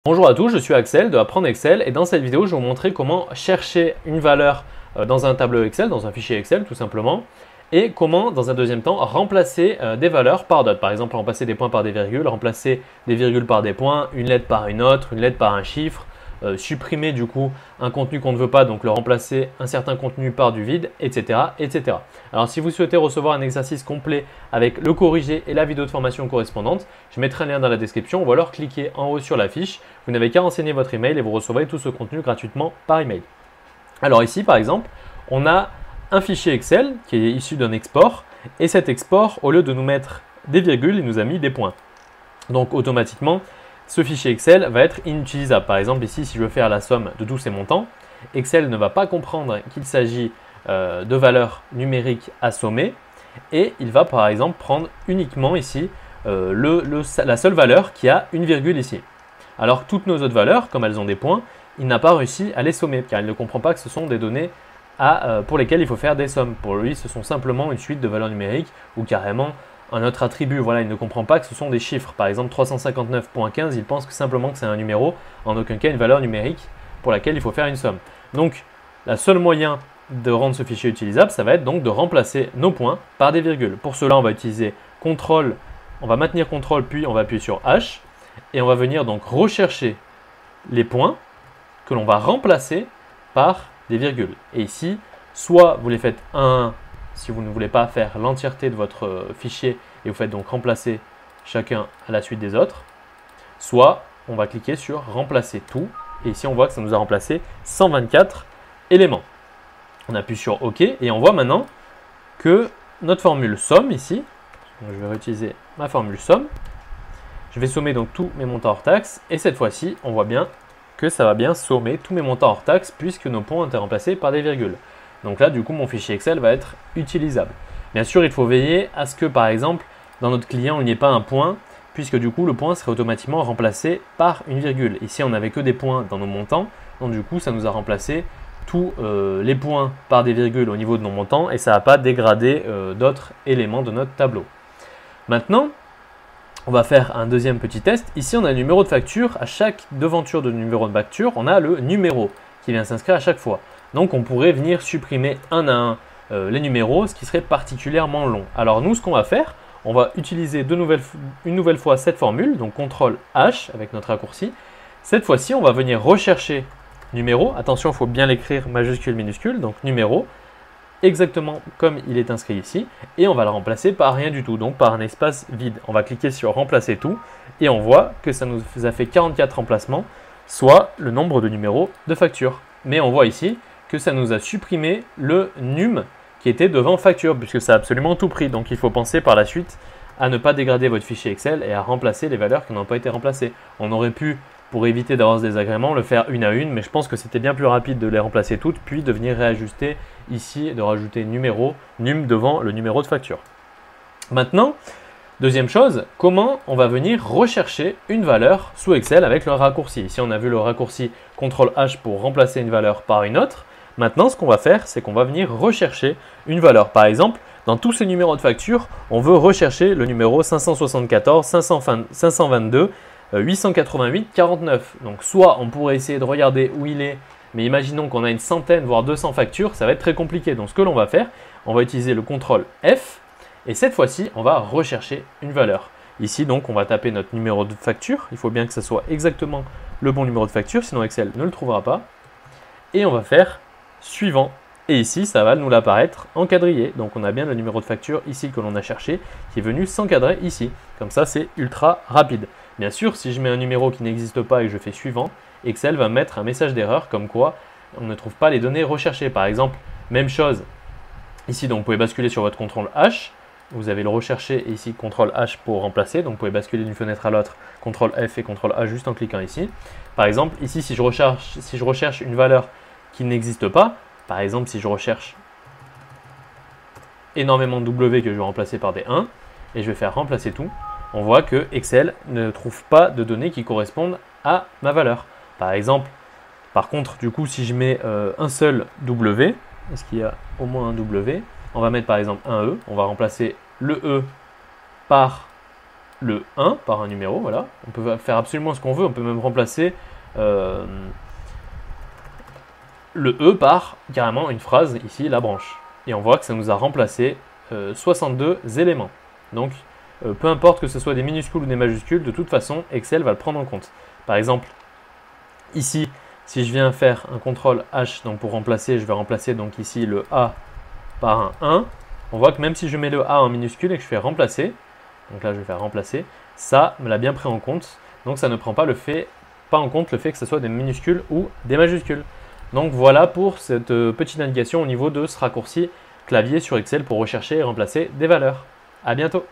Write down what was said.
Bonjour à tous, je suis Axel de Apprendre Excel et dans cette vidéo, je vais vous montrer comment chercher une valeur dans un tableau Excel, dans un fichier Excel tout simplement, et comment dans un deuxième temps remplacer des valeurs par d'autres. Par exemple, remplacer des points par des virgules, remplacer des virgules par des points, une lettre par une autre, une lettre par un chiffre, supprimer du coup un contenu qu'on ne veut pas, donc le remplacer un certain contenu par du vide, etc., etc. Alors si vous souhaitez recevoir un exercice complet avec le corrigé et la vidéo de formation correspondante, je mettrai un lien dans la description ou alors cliquez en haut sur la fiche. Vous n'avez qu'à renseigner votre email et vous recevrez tout ce contenu gratuitement par email. Alors ici par exemple, on a un fichier Excel qui est issu d'un export et cet export, au lieu de nous mettre des virgules, il nous a mis des points. Donc automatiquement, ce fichier Excel va être inutilisable. Par exemple, ici, si je veux faire la somme de tous ces montants, Excel ne va pas comprendre qu'il s'agit de valeurs numériques à sommer et il va par exemple prendre uniquement ici la seule valeur qui a une virgule ici. Alors toutes nos autres valeurs, comme elles ont des points, il n'a pas réussi à les sommer car il ne comprend pas que ce sont des données pour lesquelles il faut faire des sommes. Pour lui, ce sont simplement une suite de valeurs numériques ou carrément un autre attribut. Voilà, il ne comprend pas que ce sont des chiffres. Par exemple, 359.15, il pense que simplement que c'est un numéro, en aucun cas une valeur numérique pour laquelle il faut faire une somme. Donc, le seul moyen de rendre ce fichier utilisable, ça va être donc de remplacer nos points par des virgules. Pour cela, on va utiliser CTRL, on va maintenir CTRL, puis on va appuyer sur H, et on va venir donc rechercher les points que l'on va remplacer par des virgules. Et ici, soit vous les faites 1 à 1, si vous ne voulez pas faire l'entièreté de votre fichier et vous faites donc remplacer chacun à la suite des autres, soit on va cliquer sur remplacer tout et ici on voit que ça nous a remplacé 124 éléments. On appuie sur OK et on voit maintenant que notre formule somme ici, donc je vais réutiliser ma formule somme, je vais sommer donc tous mes montants hors taxes et cette fois-ci on voit bien que ça va bien sommer tous mes montants hors taxes puisque nos points ont été remplacés par des virgules. Donc là, du coup, mon fichier Excel va être utilisable. Bien sûr, il faut veiller à ce que, par exemple, dans notre client, il n'y ait pas un point, puisque du coup, le point serait automatiquement remplacé par une virgule. Ici, on n'avait que des points dans nos montants, donc du coup, ça nous a remplacé tous les points par des virgules au niveau de nos montants et ça n'a pas dégradé d'autres éléments de notre tableau. Maintenant, on va faire un deuxième petit test. Ici, on a le numéro de facture. À chaque devanture de numéro de facture, on a le numéro qui vient s'inscrire à chaque fois. Donc, on pourrait venir supprimer un à un les numéros, ce qui serait particulièrement long. Alors, nous, ce qu'on va faire, on va utiliser une nouvelle fois cette formule, donc CTRL H avec notre raccourci. Cette fois-ci, on va venir rechercher numéro. Attention, il faut bien l'écrire majuscule, minuscule, donc numéro, exactement comme il est inscrit ici. Et on va le remplacer par rien du tout, donc par un espace vide. On va cliquer sur remplacer tout et on voit que ça nous a fait 44 remplacements, soit le nombre de numéros de facture. Mais on voit ici que ça nous a supprimé le num qui était devant facture, puisque ça a absolument tout pris. Donc il faut penser par la suite à ne pas dégrader votre fichier Excel et à remplacer les valeurs qui n'ont pas été remplacées. On aurait pu, pour éviter d'avoir ce désagrément, le faire une à une, mais je pense que c'était bien plus rapide de les remplacer toutes, puis de venir réajuster ici, de rajouter numéro, num devant le numéro de facture. Maintenant, deuxième chose, comment on va venir rechercher une valeur sous Excel avec le raccourci. Ici, on a vu le raccourci CTRL H pour remplacer une valeur par une autre. Maintenant, ce qu'on va faire, c'est qu'on va venir rechercher une valeur. Par exemple, dans tous ces numéros de facture, on veut rechercher le numéro 574, 522, 888, 49. Donc, soit on pourrait essayer de regarder où il est, mais imaginons qu'on a une centaine, voire 200 factures, ça va être très compliqué. Donc, ce que l'on va faire, on va utiliser le CTRL F. Et cette fois-ci, on va rechercher une valeur. Ici, donc, on va taper notre numéro de facture. Il faut bien que ce soit exactement le bon numéro de facture, sinon Excel ne le trouvera pas. Et on va faire suivant. Et ici, ça va nous l'apparaître encadré. Donc, on a bien le numéro de facture ici que l'on a cherché, qui est venu s'encadrer ici. Comme ça, c'est ultra rapide. Bien sûr, si je mets un numéro qui n'existe pas et que je fais suivant, Excel va mettre un message d'erreur comme quoi on ne trouve pas les données recherchées. Par exemple, même chose. Ici, donc, vous pouvez basculer sur votre CTRL H. Vous avez le rechercher et ici CTRL H pour remplacer. Donc vous pouvez basculer d'une fenêtre à l'autre, CTRL F et CTRL A juste en cliquant ici. Par exemple, ici si je recherche une valeur qui n'existe pas, par exemple si je recherche énormément de W que je vais remplacer par des 1 et je vais faire remplacer tout, on voit que Excel ne trouve pas de données qui correspondent à ma valeur. Par exemple, par contre, du coup, si je mets un seul W, est-ce qu'il y a au moins un W? On va mettre par exemple un E, on va remplacer le E par le 1 par un numéro, voilà. On peut faire absolument ce qu'on veut, on peut même remplacer le E par carrément une phrase, ici la branche. Et on voit que ça nous a remplacé 62 éléments. Donc peu importe que ce soit des minuscules ou des majuscules, de toute façon Excel va le prendre en compte. Par exemple, ici, si je viens faire un CTRL H, donc pour remplacer, je vais remplacer donc ici le A par un 1. On voit que même si je mets le A en minuscule et que je fais remplacer, donc là je vais faire remplacer, ça me l'a bien pris en compte. Donc ça ne prend pas en compte le fait que ce soit des minuscules ou des majuscules. Donc voilà pour cette petite navigation au niveau de ce raccourci clavier sur Excel pour rechercher et remplacer des valeurs. À bientôt!